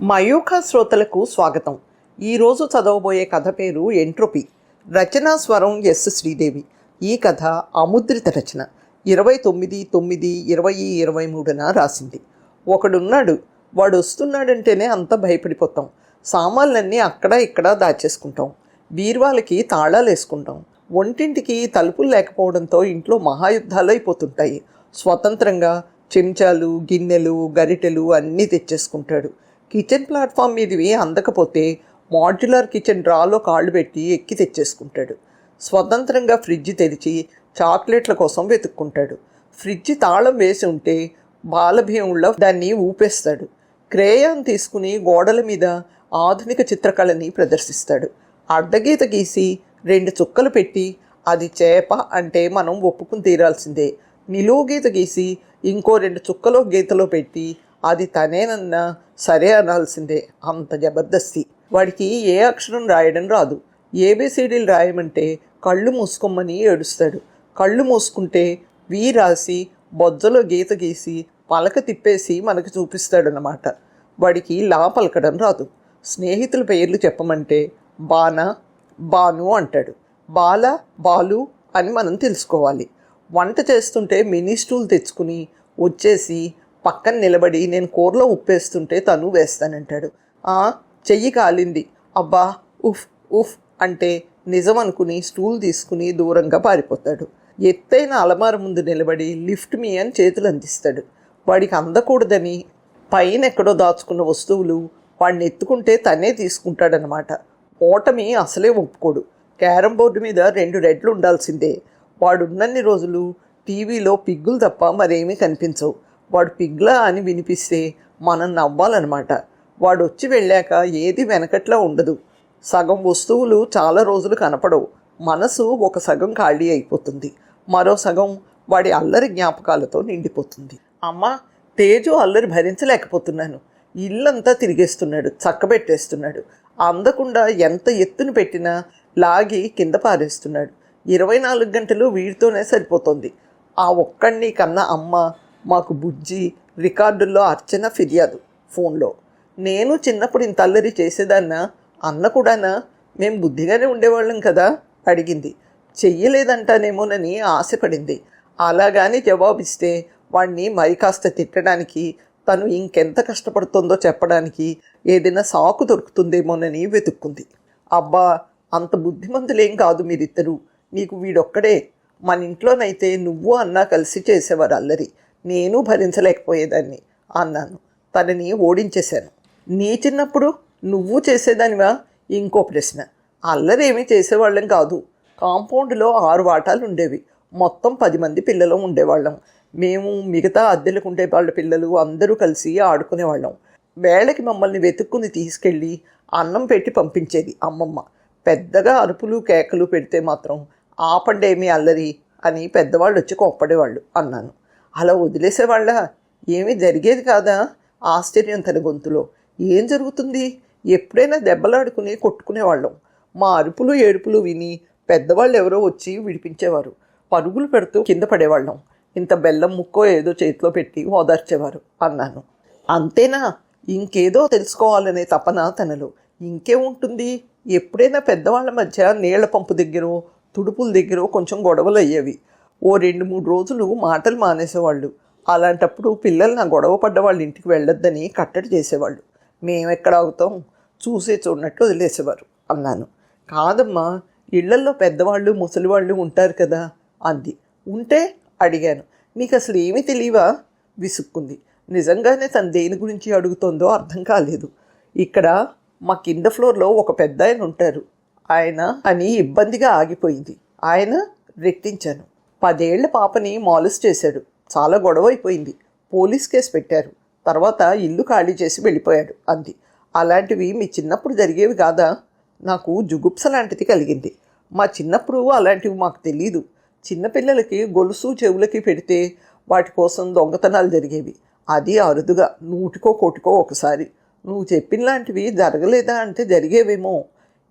మయూఖ శ్రోతలకు స్వాగతం. ఈరోజు చదవబోయే కథ పేరు ఎంట్రోపీ. రచనా స్వరం ఎస్ శ్రీదేవి. ఈ కథ అముద్రిత రచన. 29/9/2023 రాసింది. ఒకడున్నాడు, వాడు వస్తున్నాడంటేనే అంత భయపడిపోతాం. సామాన్లన్నీ అక్కడ ఇక్కడ దాచేసుకుంటాం. బీరువాలకి తాళాలు వేసుకుంటాం. ఒంటింటికి తలుపులు లేకపోవడంతో ఇంట్లో మహాయుద్ధాలు అయిపోతుంటాయి. స్వతంత్రంగా చెంచాలు, గిన్నెలు, గరిటెలు అన్నీ తెచ్చేసుకుంటాడు. కిచెన్ ప్లాట్ఫామ్ మీదవి అందకపోతే మాడ్యులర్ కిచెన్ డ్రాలో కాళ్ళు పెట్టి ఎక్కి తెచ్చేసుకుంటాడు. స్వతంత్రంగా ఫ్రిడ్జ్ తెరిచి చాక్లెట్ల కోసం వెతుక్కుంటాడు. ఫ్రిడ్జ్ తాళం వేసి ఉంటే బాలభీముళ్ళ దాన్ని ఊపేస్తాడు. క్రేయాన్ తీసుకుని గోడల మీద ఆధునిక చిత్రకళని ప్రదర్శిస్తాడు. అడ్డగీత గీసి 2 చుక్కలు పెట్టి అది చేప అంటే మనం ఒప్పుకుని తీరాల్సిందే. నిలువు గీత గీసి ఇంకో 2 చుక్కలో గీతలో పెట్టి అది తనేనన్నా సరే అనాల్సిందే. అంత జబర్దస్తి. వాడికి ఏ అక్షరం రాయడం రాదు. ఏబిసిడీలు రాయమంటే కళ్ళు మూసుకోమని ఏడుస్తాడు. కళ్ళు మూసుకుంటే వి రాసి బొజ్జలో గీత గీసి పలక తిప్పేసి మనకు చూపిస్తాడనమాట. వాడికి లా పలకడం రాదు. స్నేహితుల పేర్లు చెప్పమంటే బానా, బాను అంటాడు. బాల, బాలు అని మనం తెలుసుకోవాలి. వంట చేస్తుంటే మినీ స్టూల్ తెచ్చుకుని వచ్చేసి పక్కన నిలబడి నేను కూరలో ఉప్పేస్తుంటే తను వేస్తానంటాడు. చెయ్యి కాలింది, అబ్బా ఉఫ్ ఉఫ్ అంటే నిజం అనుకుని స్టూల్ తీసుకుని దూరంగా పారిపోతాడు. ఎత్తైన అలమార ముందు నిలబడి లిఫ్ట్ మీ అని చేతులు అందిస్తాడు. వాడికి అందకూడదని పైన ఎక్కడో దాచుకున్న వస్తువులు వాడిని ఎత్తుకుంటే తనే తీసుకుంటాడనమాట. ఓటమి అసలే ఒప్పుకోడు. క్యారం బోర్డు మీద 2 రెడ్లు ఉండాల్సిందే. వాడున్నన్ని రోజులు టీవీలో పిగ్గులు తప్ప మరేమీ కనిపించవు. వాడు పిగ్లా అని వినిపిస్తే మనం నవ్వాలన్నమాట. వాడు వచ్చి వెళ్ళాక ఏది వెనకట్లా ఉండదు. సగం వస్తువులు చాలా రోజులు కనపడవు. మనసు ఒక సగం ఖాళీ అయిపోతుంది. మరో సగం వాడి అల్లరి జ్ఞాపకాలతో నిండిపోతుంది. అమ్మ, తేజు అల్లరి భరించలేకపోతున్నాను. ఇల్లంతా తిరిగేస్తున్నాడు, చక్కబెట్టేస్తున్నాడు. అందకుండా ఎంత ఎత్తును పెట్టినా లాగి కింద పారేస్తున్నాడు. 24 గంటలు వీడితోనే సరిపోతుంది. ఆ ఒక్కడిని కన్నా అమ్మ, మాకు బుజ్జి, రికార్డుల్లో అర్చన, ఫిర్యాదు ఫోన్లో. నేను చిన్నప్పుడు ఇంత అల్లరి చేసేదాన్నా? అన్న కూడానా? మేం బుద్ధిగానే ఉండేవాళ్ళం కదా అడిగింది. చెయ్యలేదంటానేమోనని ఆశపడింది. అలాగాని జవాబిస్తే వాణ్ణి మరి కాస్త తిట్టడానికి, తను ఇంకెంత కష్టపడుతుందో చెప్పడానికి ఏదైనా సాకు దొరుకుతుందేమోనని వెతుక్కుంది. అబ్బా, అంత బుద్ధిమంతులేం కాదు మీరిద్దరూ. నీకు వీడొక్కడే. మన ఇంట్లోనైతే నువ్వు అన్నా కలిసి చేసేవారు అల్లరి. నేను భరించలేకపోయేదాన్ని అన్నాను. తనని ఓడించేశాను. నీ చిన్నప్పుడు నువ్వు చేసేదానివా? ఇంకో ప్రశ్న. అల్లరేమీ చేసేవాళ్ళం కాదు. కాంపౌండ్లో 6 వాటాలు ఉండేవి. మొత్తం 10 మంది పిల్లలు ఉండేవాళ్ళం. మేము, మిగతా అద్దెలకు ఉండే వాళ్ళ పిల్లలు అందరూ కలిసి ఆడుకునేవాళ్ళం. వేళకి మమ్మల్ని వెతుక్కుని తీసుకెళ్ళి అన్నం పెట్టి పంపించేది అమ్మమ్మ. పెద్దగా అరుపులు కేకలు పెడితే మాత్రం ఆపండేమీ అల్లరి అని పెద్దవాళ్ళు వచ్చి కోప్పడేవాళ్ళు అన్నాను. అలా వదిలేసేవాళ్ళ? ఏమీ జరిగేది కాదా? ఆశ్చర్యం తన గొంతులో. ఏం జరుగుతుంది? ఎప్పుడైనా దెబ్బలాడుకుని కొట్టుకునేవాళ్ళం. మా అరుపులు ఏడుపులు విని పెద్దవాళ్ళు ఎవరో వచ్చి విడిపించేవారు. పరుగులు పెడుతూ కింద పడేవాళ్ళం. ఇంత బెల్లం ముక్కో ఏదో చేతిలో పెట్టి ఓదార్చేవారు అన్నాను. అంతేనా? ఇంకేదో తెలుసుకోవాలనే తపన తనలో. ఇంకేముంటుంది? ఎప్పుడైనా పెద్దవాళ్ళ మధ్య నీళ్ల పంపు దగ్గరో తుడుపుల దగ్గరో కొంచెం గొడవలు అయ్యేవి. ఓ 2-3 రోజులు మాటలు మానేసేవాళ్ళు. అలాంటప్పుడు పిల్లలు నా గొడవ పడ్డ వాళ్ళ ఇంటికి వెళ్ళొద్దని కట్టడి చేసేవాళ్ళు. మేమెక్కడ అవుతాం? చూసే చూడనట్లు వదిలేసేవారు అన్నాను. కాదమ్మా, ఇళ్లల్లో పెద్దవాళ్ళు ముసలివాళ్ళు ఉంటారు కదా అంది. ఉంటే అడిగాను. నీకు అసలు ఏమీ తెలియవా? విసుక్కుంది. నిజంగానే తను దేని గురించి అడుగుతోందో అర్థం కాలేదు. ఇక్కడ మా కింద ఫ్లోర్లో ఒక పెద్ద ఆయన ఉంటారు. ఆయన అని ఇబ్బందిగా ఆగిపోయింది. ఆయన రెట్టించాను. 10 ఏళ్ల పాపని మాలిస్ చేశాడు. చాలా గొడవ అయిపోయింది. పోలీస్ కేసు పెట్టారు. తర్వాత ఇల్లు ఖాళీ చేసి వెళ్ళిపోయాడు అంది. అలాంటివి మీ చిన్నప్పుడు జరిగేవి కాదా? నాకు జుగుప్స లాంటిది కలిగింది. మా చిన్నప్పుడు అలాంటివి మాకు తెలీదు. చిన్నపిల్లలకి గొలుసు చెవులకి పెడితే వాటి కోసం దొంగతనాలు జరిగేవి. అది అరుదుగా, 100కో 1 ఒకసారి. నువ్వు చెప్పినలాంటివి జరగలేదా అంటే జరిగేవేమో.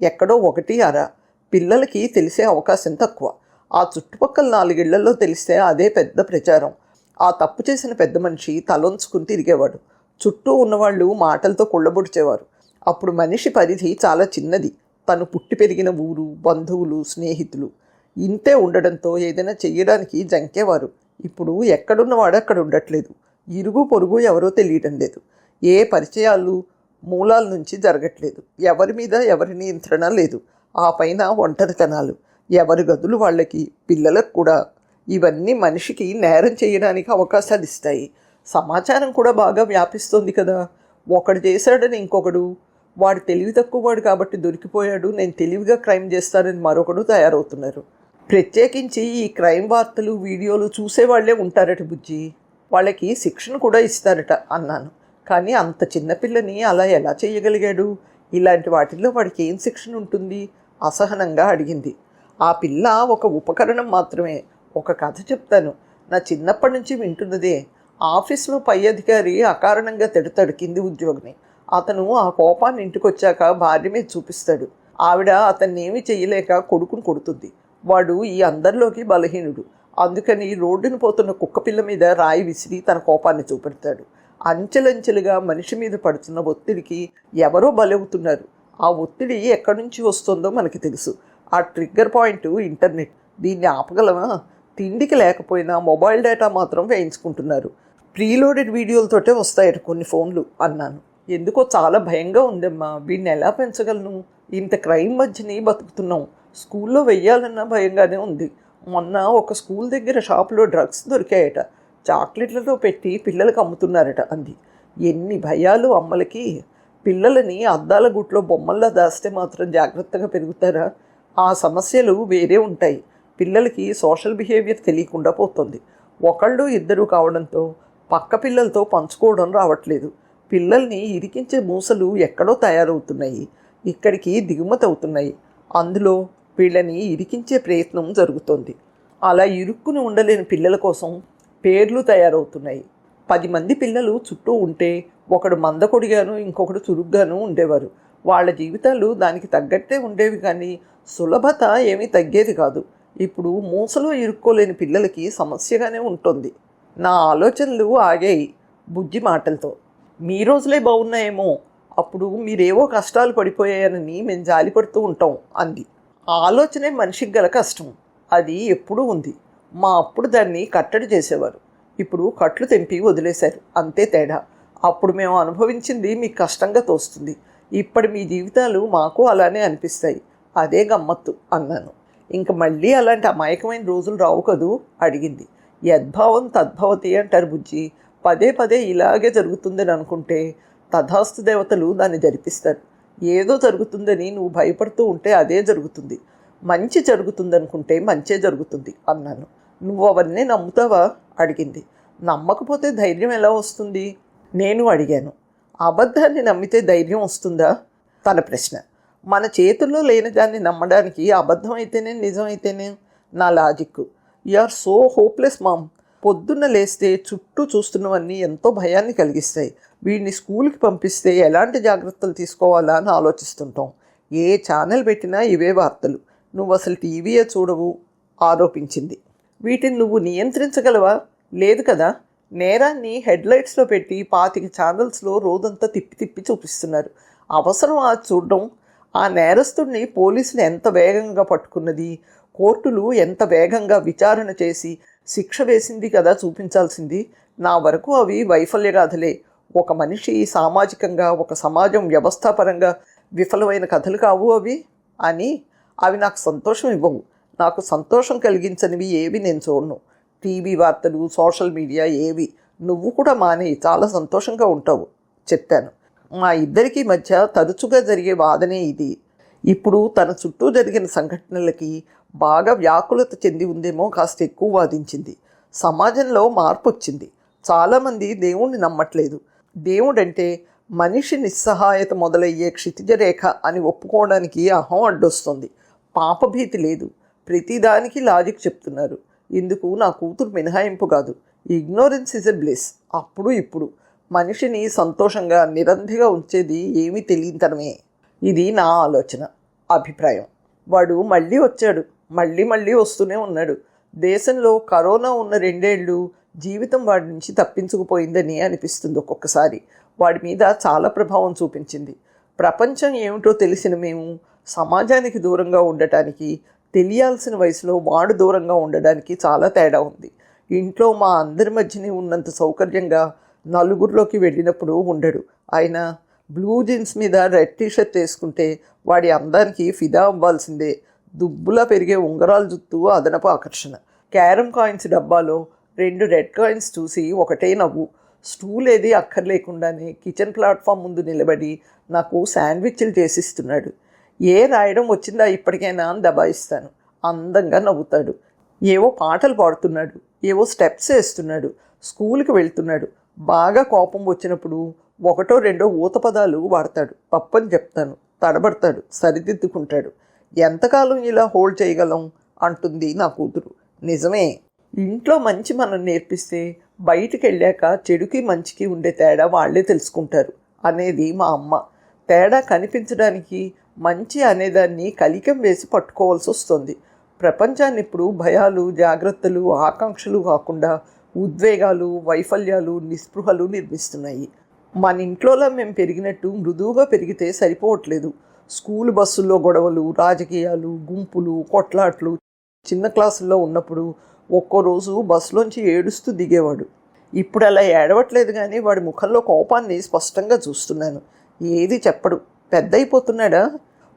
ఎక్కడో 1 అరా. పిల్లలకి తెలిసే అవకాశం తక్కువ. ఆ చుట్టుపక్కల 4 ఇళ్లలో తెలిస్తే అదే పెద్ద ప్రచారం. ఆ తప్పు చేసిన పెద్ద మనిషి తలొంచుకుని తిరిగేవాడు. చుట్టూ ఉన్నవాళ్ళు మాటలతో కొళ్ళబొడిచేవారు. అప్పుడు మనిషి పరిధి చాలా చిన్నది. తను పుట్టి పెరిగిన ఊరు, బంధువులు, స్నేహితులు ఇంతే ఉండడంతో ఏదైనా చెయ్యడానికి జంకేవారు. ఇప్పుడు ఎక్కడున్నవాడు అక్కడ ఉండట్లేదు. ఇరుగు పొరుగు ఎవరో తెలియడం లేదు. ఏ పరిచయాలు మూలాల నుంచి జరగట్లేదు. ఎవరి మీద ఎవరి నియంత్రణ లేదు. ఆ పైన ఒంటరితనాలు, ఎవరి గదులు వాళ్ళకి, పిల్లలకు కూడా. ఇవన్నీ మనిషికి నేరం చేయడానికి అవకాశాలు ఇస్తాయి. సమాచారం కూడా బాగా వ్యాపిస్తోంది కదా. ఒకడు చేశాడని ఇంకొకడు, వాడు తెలివి తక్కువ వాడు కాబట్టి దొరికిపోయాడు, నేను తెలివిగా క్రైమ్ చేస్తానని మరొకడు తయారవుతున్నారు. ప్రత్యేకించి ఈ క్రైమ్ వార్తలు, వీడియోలు చూసేవాళ్లే ఉంటారట బుజ్జి. వాళ్ళకి శిక్షణ కూడా ఇస్తారట అన్నాను. కానీ అంత చిన్నపిల్లని అలా ఎలా చేయగలిగాడు? ఇలాంటి వాటిల్లో వాడికి ఏం శిక్షణ ఉంటుంది? అసహనంగా అడిగింది. ఆ పిల్ల ఒక ఉపకరణం మాత్రమే. ఒక కథ చెప్తాను. నా చిన్నప్పటి నుంచి వింటున్నదే. ఆఫీస్లో పై అధికారి అకారణంగా తిడతాడు కింది ఉద్యోగిని. అతను ఆ కోపాన్ని ఇంటికొచ్చాక భార్య మీద చూపిస్తాడు. ఆవిడ అతన్ని ఏమీ చెయ్యలేక కొడుకుని కొడుతుంది. వాడు ఈ అందరిలోకి బలహీనుడు. అందుకని రోడ్డును పోతున్న కుక్కపిల్ల మీద రాయి విసిరి తన కోపాన్ని చూపెడతాడు. అంచెలంచెలుగా మనిషి మీద పడుతున్న ఒత్తిడికి ఎవరో బలవుతున్నారు. ఆ ఒత్తిడి ఎక్కడి నుంచి వస్తుందో మనకి తెలుసు. ఆ ట్రిగ్గర్ పాయింట్ ఇంటర్నెట్. దీన్ని ఆపగలమా? తిండికి లేకపోయినా మొబైల్ డేటా మాత్రం వేయించుకుంటున్నారు. ప్రీలోడెడ్ వీడియోలతోటే వస్తాయట కొన్ని ఫోన్లు అన్నాను. ఎందుకో చాలా భయంగా ఉందమ్మా. వీడిని ఎలా పెంచగలను? ఇంత క్రైమ్ మధ్యని బతుకుతున్నాం. స్కూల్లో వెయ్యాలన్నా భయంగానే ఉంది. మొన్న ఒక స్కూల్ దగ్గర షాపులో డ్రగ్స్ దొరికాయట. చాక్లెట్లతో పెట్టి పిల్లలకు అమ్ముతున్నారట అంది. ఎన్ని భయాలు అమ్మలకి. పిల్లలని అద్దాల గుట్లో బొమ్మల్లా దాస్తే మాత్రం జాగ్రత్తగా పెరుగుతారా? ఆ సమస్యలు వేరే ఉంటాయి. పిల్లలకి సోషల్ బిహేవియర్ తెలియకుండా పోతుంది. ఒకళ్ళు ఇద్దరు కావడంతో పక్క పిల్లలతో పంచుకోవడం రావట్లేదు. పిల్లల్ని ఇరికించే మూసలు ఎక్కడో తయారవుతున్నాయి. ఇక్కడికి దిగుమతి అవుతున్నాయి. అందులో వీళ్ళని ఇరికించే ప్రయత్నం జరుగుతోంది. అలా ఇరుక్కుని ఉండలేని పిల్లల కోసం పేర్లు తయారవుతున్నాయి. 10 మంది పిల్లలు చుట్టూ ఉంటే ఒకడు మందకొడిగాను, ఇంకొకడు చురుగ్గాను ఉండేవారు. వాళ్ళ జీవితాలు దానికి తగ్గట్టే ఉండేవి, కానీ సులభత ఏమీ తగ్గేది కాదు. ఇప్పుడు మూసలో ఇరుక్కోలేని పిల్లలకి సమస్యగానే ఉంటుంది. నా ఆలోచనలు ఆగాయి బుజ్జి మాటలతో. మీ రోజులే బాగున్నాయేమో, అప్పుడు మీరేవో కష్టాలు పడిపోయాయని మేము జాలిపడుతూ ఉంటాం అంది. ఆ ఆలోచనే మనిషికి గల కష్టం. అది ఎప్పుడూ ఉంది. మా అప్పుడు దాన్ని కట్టడి చేసేవారు. ఇప్పుడు కట్లు తెంపి వదిలేశారు. అంతే తేడా. అప్పుడు మేము అనుభవించింది మీకు కష్టంగా తోస్తుంది. ఇప్పటి మీ జీవితాలు మాకు అలానే అనిపిస్తాయి. అదే గమ్మత్తు అన్నాను. ఇంక మళ్ళీ అలాంటి అమాయకమైన రోజులు రావు కదూ అడిగింది. యద్భావం తద్భవతి అంటారు బుజ్జి. పదే పదే ఇలాగే జరుగుతుందని అనుకుంటే తథాస్తు దేవతలు దాన్ని జరిపిస్తారు. ఏదో జరుగుతుందని నువ్వు భయపడుతూ ఉంటే అదే జరుగుతుంది. మంచి జరుగుతుందనుకుంటే మంచే జరుగుతుంది అన్నాను. నువ్వు అవన్నీ నమ్ముతావా అడిగింది. నమ్మకపోతే ధైర్యం ఎలా వస్తుంది నేను అడిగాను. అబద్ధాన్ని నమ్మితే ధైర్యం వస్తుందా తన ప్రశ్న. మన చేతుల్లో లేని దాన్ని నమ్మడానికి అబద్ధం అయితేనే నిజమైతేనే నా logic. You are so hopeless mom. పొద్దున్న లేస్తే చుట్టూ చూస్తున్నవన్నీ ఎంతో భయాన్ని కలిగిస్తాయి. వీడిని స్కూల్కి పంపిస్తే ఎలాంటి జాగ్రత్తలు తీసుకోవాలా అని ఆలోచిస్తుంటాం. ఏ ఛానల్ పెట్టినా ఇవే వార్తలు. నువ్వు అసలు టీవీయే చూడవు ఆరోపించింది. వీటిని నువ్వు నియంత్రించగలవా? లేదు కదా. నేరాన్ని హెడ్లైట్స్లో పెట్టి 25 ఛానల్స్లో రోజంతా తిప్పి తిప్పి చూపిస్తున్నారు. అవసరం అది చూడడం? ఆ నేరస్తుడిని పోలీసులు ఎంత వేగంగా పట్టుకున్నది, కోర్టులు ఎంత వేగంగా విచారణ చేసి శిక్ష వేసింది కదా చూపించాల్సింది. నా వరకు అవి వైఫల్యగాథలే. ఒక మనిషి సామాజికంగా, ఒక సమాజం వ్యవస్థాపరంగా విఫలమైన కథలు కావు అవి అని. అవి నాకు సంతోషం ఇవ్వవు. నాకు సంతోషం కలిగించనివి ఏవి నేను చూడను. టీవీ వార్తలు, సోషల్ మీడియా ఏవి. నువ్వు కూడా మానేయి, చాలా సంతోషంగా ఉంటావు చెప్పాను. మా ఇద్దరికీ మధ్య తరచుగా జరిగే వాదనే ఇది. ఇప్పుడు తన చుట్టూ జరిగిన సంఘటనలకి బాగా వ్యాకులత చెంది ఉందేమో కాస్త ఎక్కువ వాదించింది. సమాజంలో మార్పు వచ్చింది. చాలామంది దేవుణ్ణి నమ్మట్లేదు. దేవుడంటే మనిషి నిస్సహాయత మొదలయ్యే క్షితిజ రేఖ అని ఒప్పుకోవడానికి అహం అడ్డొస్తుంది. పాపభీతి లేదు. ప్రతిదానికి లాజిక్ చెప్తున్నారు. ఇందుకు నా కూతురు మినహాయింపు కాదు. Ignorance is a bless. అప్పుడు ఇప్పుడు మనిషిని సంతోషంగా నిరంధిగా ఉంచేది ఏమీ తెలియతనమే. ఇది నా ఆలోచన, అభిప్రాయం. వాడు మళ్ళీ వచ్చాడు. మళ్ళీ వస్తూనే ఉన్నాడు. దేశంలో కరోనా ఉన్న 2 ఏళ్ళు జీవితం వాడి నుంచి తప్పించుకుపోయిందని అనిపిస్తుంది ఒక్కొక్కసారి. వాడి మీద చాలా ప్రభావం చూపించింది. ప్రపంచం ఏమిటో తెలిసిన మేము సమాజానికి దూరంగా ఉండటానికి, తెలియాల్సిన వయసులో వాడు దూరంగా ఉండడానికి చాలా తేడా ఉంది. ఇంట్లో మా అందరి మధ్యనే ఉన్నంత సౌకర్యంగా నలుగురిలోకి వెళ్ళినప్పుడు ఉండడు. ఆయన బ్లూ జీన్స్ మీద రెడ్ టీషర్ట్ వేసుకుంటే వాడి అందానికి ఫిదా అవ్వాల్సిందే. దుబ్బులా పెరిగే ఉంగరాల జుత్తు అదనపు ఆకర్షణ. క్యారమ్ కాయిన్స్ డబ్బాలో 2 రెడ్ కాయిన్స్ చూసి ఒకటే నవ్వు. స్టూల్ ఏది అక్కర్లేకుండానే కిచెన్ ప్లాట్ఫామ్ ముందు నిలబడి నాకు శాండ్విచ్లు చేసిస్తున్నాడు. ఏ రాయడం వచ్చిందా ఇప్పటికైనా అని దబాయిస్తాను. అందంగా నవ్వుతాడు. ఏవో పాటలు పాడుతున్నాడు, ఏవో స్టెప్స్ వేస్తున్నాడు. స్కూల్కి వెళ్తున్నాడు. బాగా కోపం వచ్చినప్పుడు 1-2 ఊత పదాలు వాడతాడు. తప్పని చెప్తాను, తడబడతాడు, సరిదిద్దుకుంటాడు. ఎంతకాలం ఇలా హోల్డ్ చేయగలం అంటుంది నా కూతురు. నిజమే, ఇంట్లో మంచి మనం నేర్పిస్తే బయటికి వెళ్ళాక చెడుకి మంచికి ఉండే తేడా వాళ్ళే తెలుసుకుంటారు అనేది మా అమ్మ. తేడా కనిపించడానికి మంచి అనేదాన్ని కలికం వేసి పట్టుకోవాల్సి వస్తుంది. ప్రపంచాన్ని ఇప్పుడు భయాలు, జాగ్రత్తలు, ఆకాంక్షలు కాకుండా ఉద్వేగాలు, వైఫల్యాలు, నిస్పృహలు నిర్మిస్తున్నాయి. మన ఇంట్లోలా మేము పెరిగినట్టు మృదువుగా పెరిగితే సరిపోవట్లేదు. స్కూల్ బస్సుల్లో గొడవలు, రాజకీయాలు, గుంపులు, కొట్లాట్లు. చిన్న క్లాసుల్లో ఉన్నప్పుడు ఒక్కో రోజు బస్సులోంచి ఏడుస్తూ దిగేవాడు. ఇప్పుడు అలా ఏడవట్లేదు, కానీ వాడి ముఖంలో కోపాన్ని స్పష్టంగా చూస్తున్నాను. ఏది చెప్పడు. పెద్ద అయిపోతున్నాడా?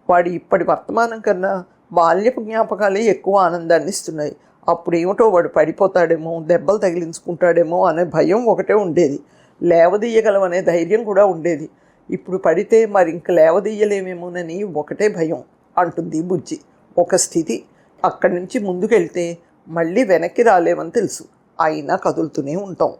వాడి ఇప్పటి వర్తమానం కన్నా బాల్యపు జ్ఞాపకాలే ఎక్కువ ఆనందాన్ని ఇస్తున్నాయి. అప్పుడేమిటో వాడు పడిపోతాడేమో, దెబ్బలు తగిలించుకుంటాడేమో అనే భయం ఒకటే ఉండేది. లేవదీయగలమనే ధైర్యం కూడా ఉండేది. ఇప్పుడు పడితే మరి ఇంక లేవదీయలేమేమోనని ఒకటే భయం అంటుంది బుజ్జి. ఒక స్థితి. అక్కడి నుంచి ముందుకెళ్తే మళ్ళీ వెనక్కి రాలేమని తెలుసు. అయినా కదులుతూనే ఉంటాం.